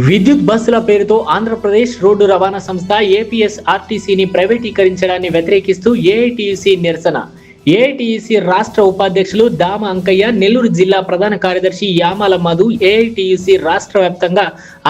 విద్యుత్ బస్సుల పేరుతో ఆంధ్రప్రదేశ్ రోడ్డు రవాణా సంస్థ ఏపీఎస్ఆర్టీసీని ప్రైవేటీకరించడాన్ని వ్యతిరేకిస్తూ ఏఐటీయూసీ నిరసన. ఏఐటీయూసీ రాష్ట్ర ఉపాధ్యక్షులు దామ అంకయ్య, నెల్లూరు జిల్లా ప్రధాన కార్యదర్శి యామాల మధు ఏఐటీయూసీ రాష్ట్ర వ్యాప్తంగా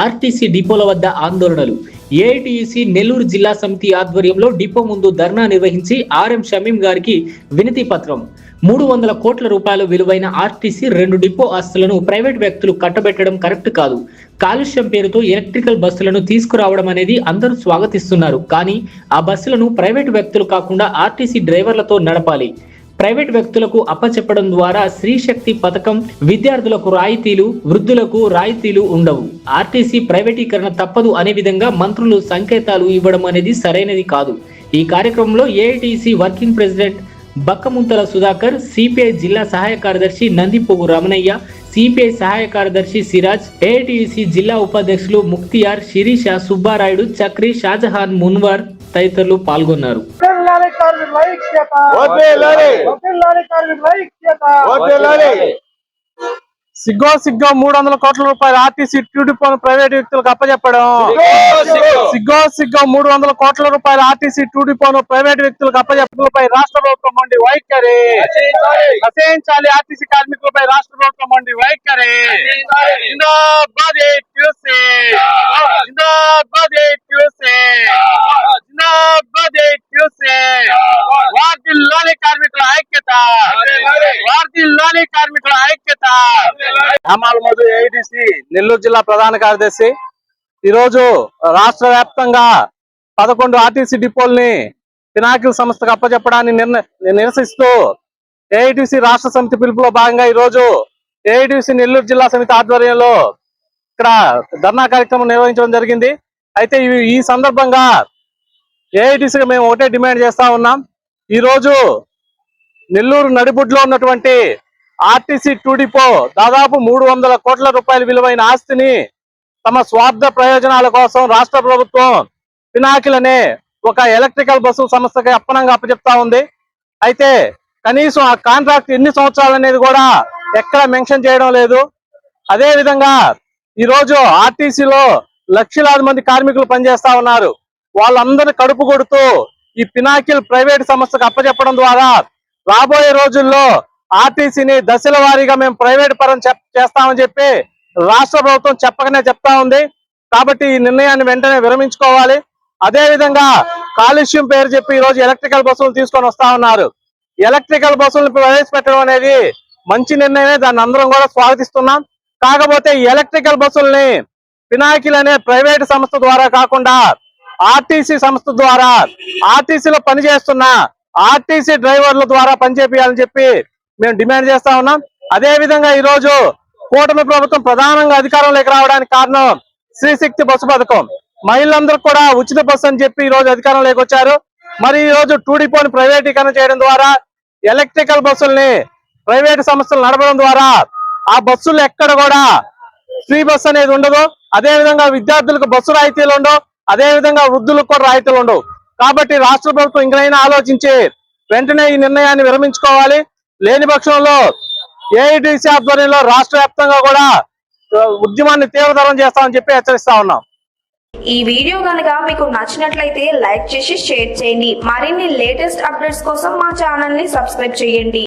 ఆర్టీసీ డిపోల వద్ద ఆందోళనలు. ఏఐటీయూసీ నెల్లూరు జిల్లా సమితి ఆధ్వర్యంలో డిపో ముందు ధర్నా నిర్వహించి ఆర్ఎం షమీం గారికి వినతి పత్రం. 300 కోట్ల రూపాయల విలువైన ఆర్టీసీ 2 డిపో ఆస్తులను ప్రైవేట్ వ్యక్తులు కట్టబెట్టడం కరెక్ట్ కాదు. కాలుష్యం పేరుతో ఎలక్ట్రికల్ బస్సులను తీసుకురావడం అనేది అందరూ స్వాగతిస్తున్నారు. కానీ ఆ బస్సులను ప్రైవేట్ వ్యక్తులు కాకుండా ఆర్టీసీ డ్రైవర్లతో నడపాలి. ప్రైవేట్ వ్యక్తులకు అప్పచెప్పడం ద్వారా స్త్రీశక్తి పథకం, విద్యార్థులకు రాయితీలు, వృద్ధులకు రాయితీలు ఉండవు. ఆర్టీసీ ప్రైవేటీకరణ తప్పదు అనే విధంగా మంత్రులు సంకేతాలు ఇవ్వడం అనేది సరైనది కాదు. ఈ కార్యక్రమంలో AITC working president Bakkamunthala Sudhakar, CPI జిల్లా సహాయ కార్యదర్శి నందిపోగు రమణయ్య, సిపిఐ సహాయ కార్యదర్శి సిరాజ్, ఏఐటీయూసీ జిల్లా ఉపాధ్యక్షులు ముక్తియార్, శిరీష, సుబ్బారాయుడు, చక్రి, షాజహాన్, మున్వర్ తదితరులు పాల్గొన్నారు. సిగ్గో 300 కోట్ల రూపాయలు ఆర్టీసీ డిపోను ప్రైవేట్ వ్యక్తులకు అప్పచెప్పడం. సిగ్గో 300 కోట్ల రూపాయలు ఆర్టీసీ డిపోను ప్రైవేట్ వ్యక్తులకు అప్పచెప్పడంపై రాష్ట్ర ప్రభుత్వం మండి వైఖరి. నశించాలి ఆర్టీసీ కార్మికులపై రాష్ట్ర ప్రభుత్వం మండి వైఖరి. జిందాబాద్ ఏఐటీయూసీ, జిందాబాద్ ఏఐటీయూసీ, జిందాబాద్ ఏఐటీయూసీ. వార్దిల్లోని కార్మికుల ఐక్యత, వార్దిల్లోని కార్మికుల ఐక్యత. యామాల మధు, ఏఐటీసీ నెల్లూరు జిల్లా ప్రధాన కార్యదర్శి. ఈరోజు రాష్ట్ర వ్యాప్తంగా 11 ఆర్టీసీ డిపోల్ని పినాకిల్ సంస్థకు అప్పచెప్పడాన్ని నిరసిస్తూ ఏఐటీసీ రాష్ట్ర సమితి పిలుపులో భాగంగా ఈరోజు ఏఐటీసీ నెల్లూరు జిల్లా సమితి ఆధ్వర్యంలో ఇక్కడ ధర్నా కార్యక్రమం నిర్వహించడం జరిగింది. అయితే ఈ సందర్భంగా ఏఐటీసీగా మేము ఒకటే డిమాండ్ చేస్తా ఉన్నాం. ఈరోజు నెల్లూరు నడిబుడ్లో ఉన్నటువంటి ఆర్టీసీ డిపో దాదాపు 300 కోట్ల రూపాయల విలువైన ఆస్తిని తమ స్వార్థ ప్రయోజనాల కోసం రాష్ట్ర ప్రభుత్వం పినాకిల్ అనే ఒక ఎలక్ట్రికల్ బస్సు సంస్థకి అప్పనంగా అప్పచెప్తా ఉంది. అయితే కనీసం ఆ కాంట్రాక్ట్ ఎన్ని సంవత్సరాలు అనేది కూడా ఎక్కడ మెన్షన్ చేయడం లేదు. అదే విధంగా ఈరోజు ఆర్టీసీలో లక్షలాది మంది కార్మికులు పనిచేస్తా ఉన్నారు. వాళ్ళందరినీ కడుపు కొడుతూ ఈ పినాకిల్ ప్రైవేట్ సంస్థకు అప్పచెప్పడం ద్వారా రాబోయే రోజుల్లో ఆర్టీసీని దశల వారీగా మేము ప్రైవేట్ పరం చేస్తామని చెప్పి రాష్ట్ర ప్రభుత్వం చెప్పకనే చెప్తా ఉంది. కాబట్టి ఈ నిర్ణయాన్ని వెంటనే విరమించుకోవాలి. అదే విధంగా కాలుష్యం పేరు చెప్పి ఈ రోజు ఎలక్ట్రికల్ బస్సులు తీసుకొని వస్తా ఉన్నారు. ఎలక్ట్రికల్ బస్సులను ప్రవేశపెట్టడం అనేది మంచి నిర్ణయమే, దాన్ని అందరం కూడా స్వాగతిస్తున్నాం. కాకపోతే ఈ ఎలక్ట్రికల్ బస్సుల్ని పినాకిల్ అనే ప్రైవేట్ సంస్థ ద్వారా కాకుండా ఆర్టీసీ సంస్థ ద్వారా ఆర్టీసీలో పనిచేస్తున్న ఆర్టీసీ డ్రైవర్ల ద్వారా పనిచేయాలని చెప్పి మేము డిమాండ్ చేస్తా ఉన్నాం. అదే విధంగా ఈ రోజు కూటమి ప్రభుత్వం ప్రధానంగా అధికారంలోకి రావడానికి కారణం స్త్రీశక్తి బస్సు పథకం. మహిళలందరూ కూడా ఉచిత బస్సు అని చెప్పి ఈ రోజు అధికారంలోకి వచ్చారు. మరి ఈ రోజు డిపోని ప్రైవేటీకరణ చేయడం ద్వారా ఎలక్ట్రికల్ బస్సుల్ని ప్రైవేట్ సంస్థలు నడపడం ద్వారా ఆ బస్సులు ఎక్కడ కూడా ఫ్రీ బస్సు అనేది ఉండదు. అదే విధంగా విద్యార్థులకు బస్సు రాయితీలు ఉండవు, అదే విధంగా వృద్ధులకు కూడా రాయితీలు ఉండవు. కాబట్టి రాష్ట్ర ప్రభుత్వం ఇంకనైనా ఆలోచించి వెంటనే ఈ నిర్ణయాన్ని విరమించుకోవాలి. లేని పక్షంలో ఏఐటీసీ ఆధ్వర్యంలో రాష్ట్ర వ్యాప్తంగా కూడా ఉద్యమాన్ని తీవ్రతరం చేస్తామని చెప్పి హెచ్చరిస్తా ఉన్నాం. ఈ వీడియో కనుక మీకు నచ్చినట్లయితే లైక్ చేసి షేర్ చేయండి. మరిన్ని లేటెస్ట్ అప్డేట్స్ కోసం మా ఛానల్ ని సబ్స్క్రైబ్ చేయండి.